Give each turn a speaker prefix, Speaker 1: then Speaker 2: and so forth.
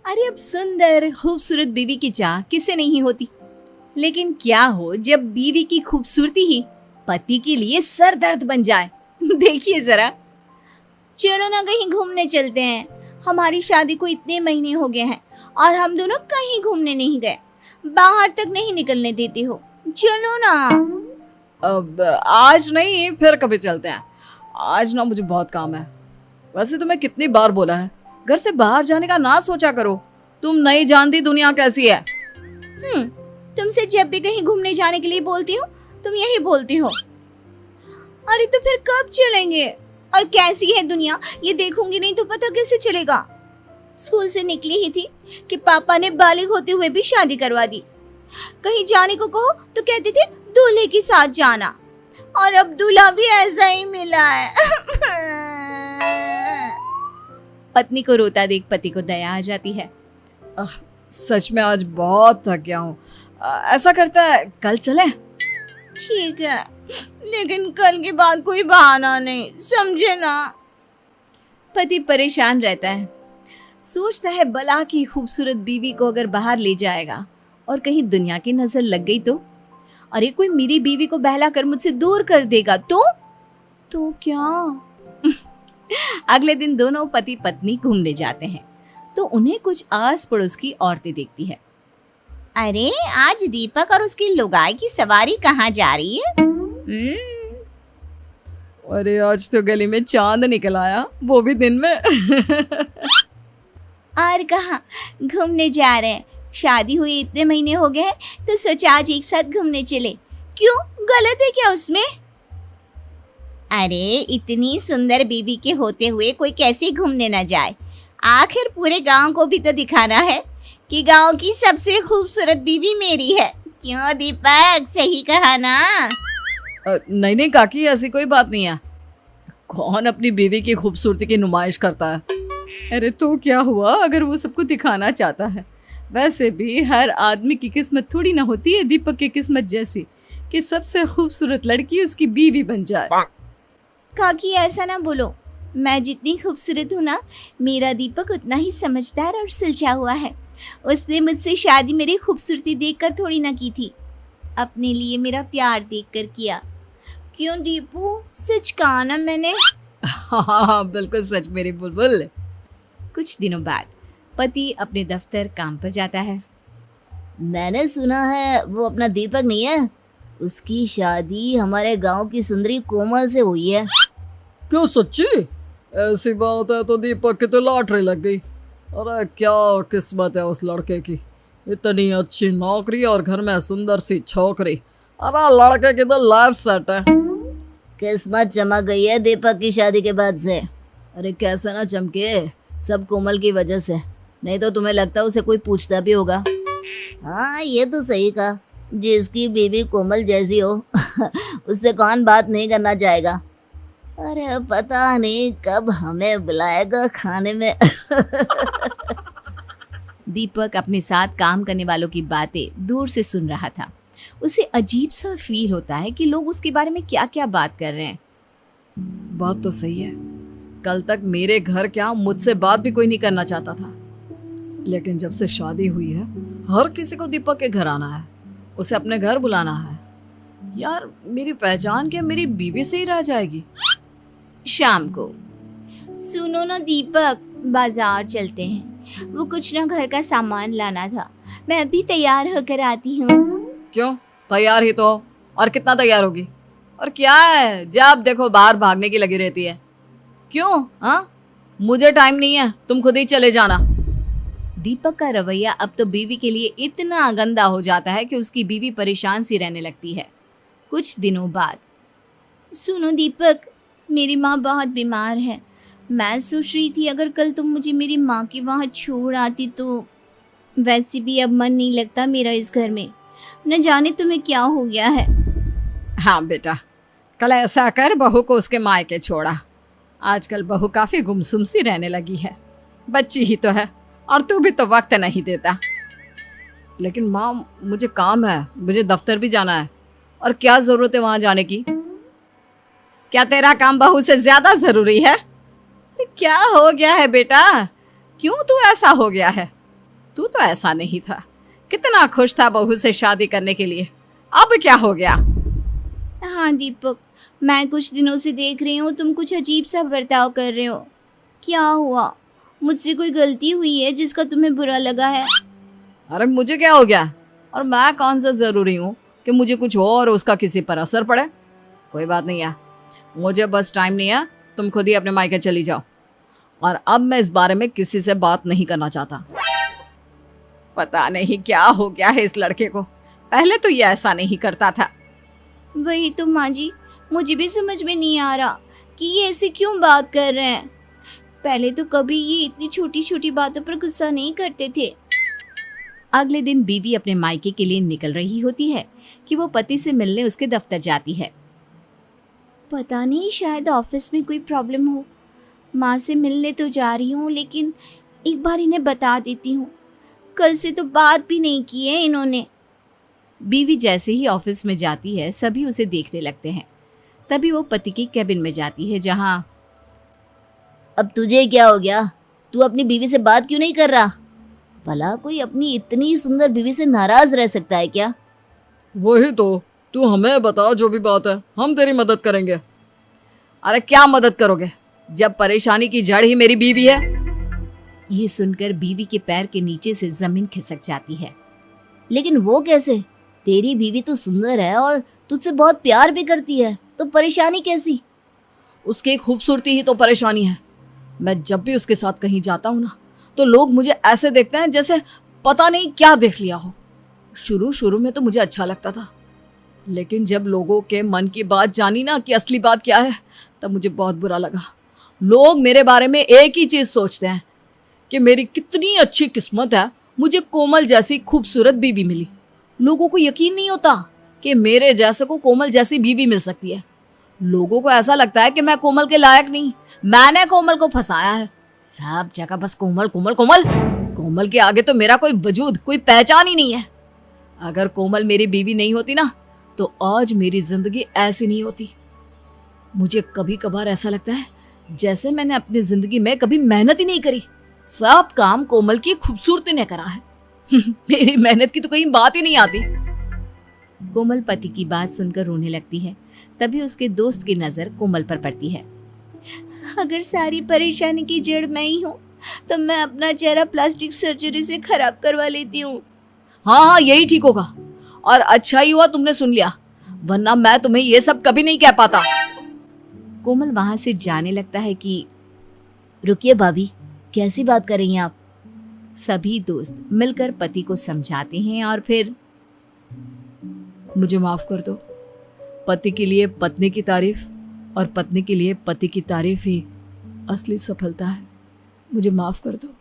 Speaker 1: अरे अब सुंदर खूबसूरत बीवी की चाह किसे नहीं होती, लेकिन क्या हो जब बीवी की खूबसूरती ही पति के लिए सर दर्द बन जाए। देखिए जरा। चलो ना कहीं घूमने चलते हैं। हमारी शादी को इतने महीने हो गए हैं और हम दोनों कहीं घूमने नहीं गए। बाहर तक नहीं निकलने देते हो। चलो ना।
Speaker 2: अब आज नहीं, फिर कभी चलते हैं। आज ना मुझे बहुत काम है। वैसे तुम्हें कितनी बार बोला है घर से बाहर जाने का ना सोचा करो। तुम नहीं जानती दुनिया कैसी है।
Speaker 1: तुमसे जब भी कहीं घूमने जाने के लिए बोलती हूँ तुम यही बोलती हो। अरे तो फिर कब चलेंगे? और कैसी है दुनिया ये देखूंगी नहीं तो पता कैसे चलेगा। स्कूल से निकली ही थी कि पापा ने बालिग होते हुए भी शादी करवा दी। कहीं जाने को कहो तो कहते थे दूल्हे के साथ जाना, और अब दूल्हा भी ऐसा ही मिला है। पत्नी को रोता देख पति को दया आ जाती है।
Speaker 2: सच में आज बहुत थक गया हूँ। ऐसा करता है कल चले?
Speaker 1: ठीक है, लेकिन कल के बाद कोई बहाना नहीं, समझे ना। पति परेशान रहता है, सोचता है भला की खूबसूरत बीवी को अगर बाहर ले जाएगा और कहीं दुनिया की नजर लग गई तो, अरे कोई मेरी बीवी को बहला कर मुझसे दूर कर देगा तो क्या। अगले दिन दोनों पति पत्नी घूमने जाते हैं तो उन्हें कुछ आस पड़ोस की औरतें देखती है। अरे आज दीपक और उसकी लुगाई की सवारी कहाँ जा रही है?
Speaker 2: अरे आज तो गली में चांद निकल आया, वो भी दिन में।
Speaker 1: और कहाँ घूमने जा रहे हैं? शादी हुई इतने महीने हो गए तो सोचा आज एक साथ घूमने चले। क्यों, गलत है क्या उसमें? अरे इतनी सुंदर बीवी के होते हुए कोई कैसे घूमने न जाए? आखिर पूरे गांव को भी तो दिखाना है कि गांव की सबसे खूबसूरत बीवी मेरी है। क्यों दीपक, सही कहा ना?
Speaker 2: नहीं नहीं काकी, ऐसी कोई बात नहीं है। कौन अपनी बीवी की खूबसूरती की नुमाइश करता है? अरे तो क्या हुआ अगर वो सबको दिखाना चाहता है। वैसे भी हर आदमी की किस्मत थोड़ी ना होती है दीपक की किस्मत जैसी कि सबसे खूबसूरत लड़की उसकी बीवी बन जाए।
Speaker 1: काकी ऐसा ना बोलो, मैं जितनी खूबसूरत हूँ ना, मेरा दीपक उतना ही समझदार और सुलझा हुआ है। उसने मुझसे शादी मेरी खूबसूरती देखकर थोड़ी ना की थी, अपने लिए मेरा प्यार देखकर किया। क्यों दीपू, सच कहा ना मैंने?
Speaker 2: हाँ बिल्कुल सच मेरी बुलबुल।
Speaker 1: कुछ दिनों बाद पति अपने दफ्तर काम पर जाता है।
Speaker 3: मैंने सुना है वो अपना दीपक नहीं है, उसकी शादी हमारे गांव की सुंदरी कोमल से हुई है।
Speaker 2: क्यों सच्ची? ऐसी बात है तो दीपक की तो लॉटरी लग गई। अरे क्या किस्मत है उस लड़के की, इतनी अच्छी नौकरी और घर में सुंदर सी छोकरी। अरे लड़के की तो लाइफ सेट है।
Speaker 3: किस्मत चमक गई है दीपक की शादी के बाद से। अरे कैसे ना चमके, सब कोमल की वजह से, नहीं तो तुम्हें लगता उसे कोई पूछता भी होगा। हाँ ये तो सही कहा, जिसकी बीवी कोमल जैसी हो उससे कौन बात नहीं करना चाहेगा। अरे पता नहीं कब हमें बुलाएगा खाने में।
Speaker 1: दीपक अपने साथ काम करने वालों की बातें दूर से सुन रहा था। उसे अजीब सा फील होता है कि लोग उसके बारे में क्या क्या बात कर रहे हैं।
Speaker 2: बात तो सही है, कल तक मेरे घर क्या मुझसे बात भी कोई नहीं करना चाहता था, लेकिन जब से शादी हुई है हर किसी को दीपक के घर आना है, उसे अपने घर बुलाना है। यार मेरी पहचान क्या मेरी बीवी से ही रह जाएगी?
Speaker 1: शाम को, सुनो ना दीपक, बाजार चलते हैं, वो कुछ ना घर का सामान लाना था। मैं अभी तैयार होकर आती हूँ।
Speaker 2: क्यों, तैयार ही तो हो, और कितना तैयार होगी? और क्या है जब देखो बाहर भागने की लगी रहती है। क्यों? हाँ मुझे टाइम नहीं है, तुम खुद ही चले जाना।
Speaker 1: दीपक का रवैया अब तो बीवी के लिए इतना गंदा हो जाता है कि उसकी बीवी परेशान सी रहने लगती है। कुछ दिनों बाद, सुनो दीपक, मेरी माँ बहुत बीमार है। मैं सोच रही थी अगर कल तुम मुझे मेरी माँ के वहाँ छोड़ आती तो। वैसे भी अब मन नहीं लगता मेरा इस घर में, न जाने तुम्हें क्या हो गया है।
Speaker 2: हाँ बेटा, कल ऐसा कर बहू को उसके मायके छोड़ा। आजकल बहू काफी गुमसुम सी रहने लगी है, बच्ची ही तो है, और तू भी तो वक्त नहीं देता। लेकिन माँ मुझे काम है, मुझे दफ्तर भी जाना है, और क्या जरूरत है वहां जाने की? क्या तेरा काम बहू से ज्यादा जरूरी है? क्या हो गया है बेटा, क्यों तू ऐसा हो गया है? तू तो ऐसा नहीं था, कितना खुश था बहू से शादी करने के लिए, अब क्या हो गया?
Speaker 1: हाँ दीपक, मैं कुछ दिनों से देख रही हूँ तुम कुछ अजीब सा बर्ताव कर रहे हो। क्या हुआ? मुझसे कोई गलती हुई है जिसका तुम्हें बुरा लगा है?
Speaker 2: अरे मुझे क्या हो गया, और मैं कौन सा जरूरी हूँ कि मुझे कुछ हो और उसका किसी पर असर पड़े? कोई बात नहीं है, मुझे बस टाइम नहीं है, तुम खुद ही अपने मायके चली जाओ, और अब मैं इस बारे में किसी से बात नहीं करना चाहता। पता नहीं क्या हो गया है इस लड़के को, पहले तो ये ऐसा नहीं करता था।
Speaker 1: वही तो माँ जी, मुझे भी समझ में नहीं आ रहा कि ये ऐसे क्यों बात कर रहे हैं। पहले तो कभी ये इतनी छोटी छोटी बातों पर गुस्सा नहीं करते थे।
Speaker 3: अगले दिन बीवी अपने मायके के लिए निकल रही होती है कि वो पति से मिलने उसके दफ्तर जाती है।
Speaker 1: पता नहीं, शायद ऑफिस में कोई प्रॉब्लम हो। माँ से मिलने तो जा रही हूँ, लेकिन एक बार इन्हें बता देती हूँ। कल से तो बात भी नहीं की है इन्होंने।
Speaker 3: बीवी जैसे ही ऑफिस में जाती है सभी उसे देखने लगते हैं। तभी वो पति की कैबिन में जाती है, जहाँ अब तुझे क्या हो गया? तू अपनी बीवी से बात क्यों नहीं कर रहा? भला कोई अपनी इतनी सुंदर बीवी से नाराज रह सकता है क्या?
Speaker 2: वही तो, तू हमें बता, जो भी बात है हम तेरी मदद करेंगे। अरे क्या मदद करोगे जब परेशानी की जड़ ही मेरी बीवी है?
Speaker 3: ये सुनकर बीवी के पैर के नीचे से जमीन खिसक जाती है। लेकिन वो कैसे? तेरी बीवी तो सुंदर है और तुझसे बहुत प्यार भी करती है, तो परेशानी कैसी?
Speaker 2: उसकी खूबसूरती ही तो परेशानी है। मैं जब भी उसके साथ कहीं जाता हूँ ना, तो लोग मुझे ऐसे देखते हैं जैसे पता नहीं क्या देख लिया हो। शुरू शुरू में तो मुझे अच्छा लगता था, लेकिन जब लोगों के मन की बात जानी ना कि असली बात क्या है, तब मुझे बहुत बुरा लगा। लोग मेरे बारे में एक ही चीज़ सोचते हैं कि मेरी कितनी अच्छी किस्मत है, मुझे कोमल जैसी खूबसूरत बीवी मिली। लोगों को यकीन नहीं होता कि मेरे जैसे को कोमल जैसी बीवी मिल सकती है। लोगों को ऐसा लगता है कि मैं कोमल के लायक नहीं, मैंने कोमल को फंसाया है। सब जगह बस कोमल कोमल कोमल। कोमल के आगे तो मेरा कोई वजूद, कोई पहचान ही नहीं है। अगर कोमल मेरी बीवी नहीं होती ना, तो आज मेरी जिंदगी ऐसी नहीं होती। मुझे कभी कभार ऐसा लगता है जैसे मैंने अपनी जिंदगी में कभी मेहनत ही नहीं करी, सब काम कोमल की खूबसूरती ने करा है। मेरी मेहनत की तो कहीं बात ही नहीं आती।
Speaker 3: कोमल पति की बात सुनकर रोने लगती है। तभी उसके दोस्त की नजर कोमल पर पड़ती है।
Speaker 1: अगर सारी परेशानी की जड़ मैं ही हूँ, तो मैं अपना चेहरा प्लास्टिक सर्जरी से खराब करवा लेती हूँ।
Speaker 2: हाँ, यही ठीक होगा, और अच्छा ही हुआ तुमने सुन लिया, वरना मैं तुम्हें ये सब कभी नहीं कह पाता।
Speaker 3: कोमल वहां से जाने लगता है कि रुकिए भाभी, कैसी बात कर रही हैं आप? सभी दोस्त मिलकर पति को समझाते हैं और फिर
Speaker 2: मुझे माफ कर दो। पति के लिए पत्नी की तारीफ और पत्नी के लिए पति की तारीफ ही असली सफलता है। मुझे माफ कर दो।